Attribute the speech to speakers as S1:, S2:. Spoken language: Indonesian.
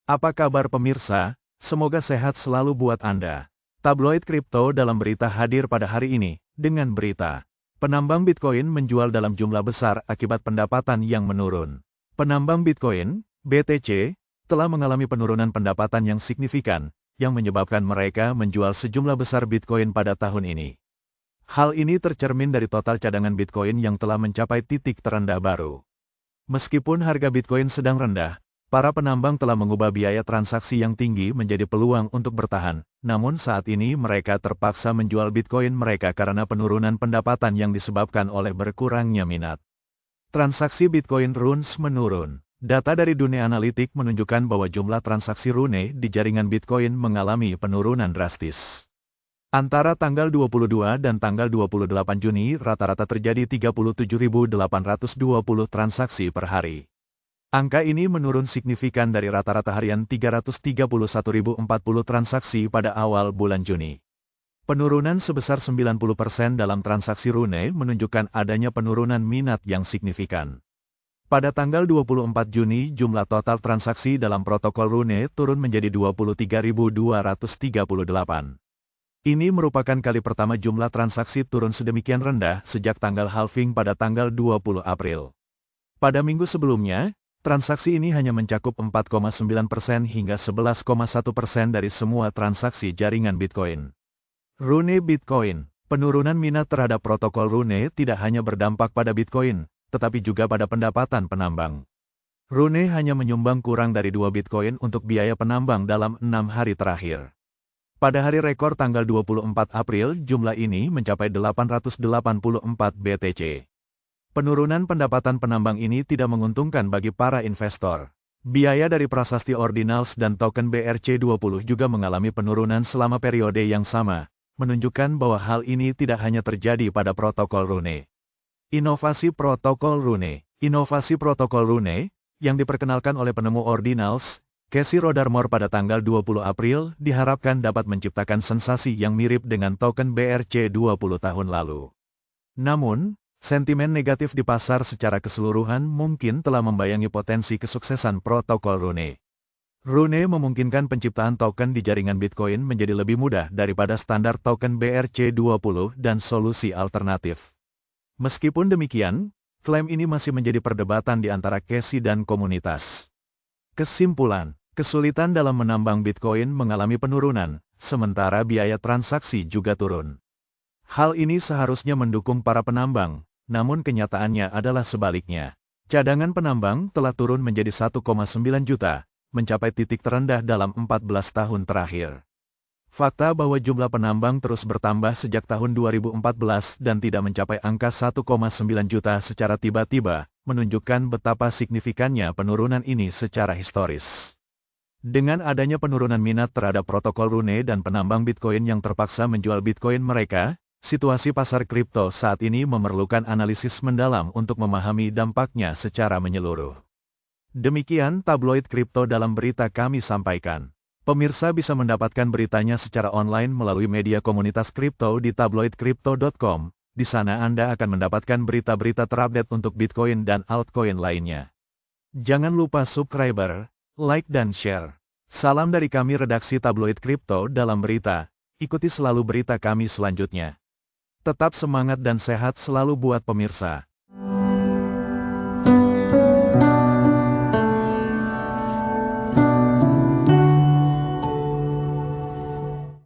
S1: Apa kabar pemirsa? Semoga sehat selalu buat Anda. Tabloid kripto dalam berita hadir pada hari ini, dengan berita. Penambang Bitcoin menjual dalam jumlah besar akibat pendapatan yang menurun. Penambang Bitcoin, BTC, telah mengalami penurunan pendapatan yang signifikan, yang menyebabkan mereka menjual sejumlah besar Bitcoin pada tahun ini. Hal ini tercermin dari total cadangan Bitcoin yang telah mencapai titik terendah baru. Meskipun harga Bitcoin sedang rendah, para penambang telah mengubah biaya transaksi yang tinggi menjadi peluang untuk bertahan, namun saat ini mereka terpaksa menjual Bitcoin mereka karena penurunan pendapatan yang disebabkan oleh berkurangnya minat. Transaksi Bitcoin runes menurun. Data dari Dunia Analitik menunjukkan bahwa jumlah transaksi rune di jaringan Bitcoin mengalami penurunan drastis. Antara tanggal 22 dan tanggal 28 Juni rata-rata terjadi 37.820 transaksi per hari. Angka ini menurun signifikan dari rata-rata harian 331.040 transaksi pada awal bulan Juni. Penurunan sebesar 90% dalam transaksi rune menunjukkan adanya penurunan minat yang signifikan. Pada tanggal 24 Juni jumlah total transaksi dalam protokol rune turun menjadi 23.238. Ini merupakan kali pertama jumlah transaksi turun sedemikian rendah sejak tanggal halving pada tanggal 20 April. Pada minggu sebelumnya, transaksi ini hanya mencakup 4,9% hingga 11,1% dari semua transaksi jaringan Bitcoin. Rune Bitcoin, penurunan minat terhadap protokol rune tidak hanya berdampak pada Bitcoin, tetapi juga pada pendapatan penambang. Rune hanya menyumbang kurang dari 2 Bitcoin untuk biaya penambang dalam 6 hari terakhir. Pada hari rekor tanggal 24 April, jumlah ini mencapai 884 BTC. Penurunan pendapatan penambang ini tidak menguntungkan bagi para investor. Biaya dari prasasti ordinals dan token BRC20 juga mengalami penurunan selama periode yang sama, menunjukkan bahwa hal ini tidak hanya terjadi pada protokol rune. Inovasi protokol rune. Inovasi protokol rune, yang diperkenalkan oleh penemu ordinals, Casey Rodarmore pada tanggal 20 April, diharapkan dapat menciptakan sensasi yang mirip dengan token BRC20 tahun lalu. Namun, sentimen negatif di pasar secara keseluruhan mungkin telah membayangi potensi kesuksesan protokol rune. Rune memungkinkan penciptaan token di jaringan Bitcoin menjadi lebih mudah daripada standar token BRC20 dan solusi alternatif. Meskipun demikian, klaim ini masih menjadi perdebatan di antara Casey dan komunitas. Kesimpulan, kesulitan dalam menambang Bitcoin mengalami penurunan, sementara biaya transaksi juga turun. Hal ini seharusnya mendukung para penambang, namun kenyataannya adalah sebaliknya. Cadangan penambang telah turun menjadi 1,9 juta, mencapai titik terendah dalam 14 tahun terakhir. Fakta bahwa jumlah penambang terus bertambah sejak tahun 2014 dan tidak mencapai angka 1,9 juta secara tiba-tiba, menunjukkan betapa signifikannya penurunan ini secara historis. Dengan adanya penurunan minat terhadap protokol rune dan penambang Bitcoin yang terpaksa menjual Bitcoin mereka, situasi pasar kripto saat ini memerlukan analisis mendalam untuk memahami dampaknya secara menyeluruh. Demikian tabloid kripto dalam berita kami sampaikan. Pemirsa bisa mendapatkan beritanya secara online melalui media komunitas kripto di tabloidcrypto.com. Di sana Anda akan mendapatkan berita-berita terupdate untuk Bitcoin dan altcoin lainnya. Jangan lupa subscribe, like dan share. Salam dari kami redaksi tabloid kripto dalam berita. Ikuti selalu berita kami selanjutnya. Tetap semangat dan sehat selalu buat pemirsa.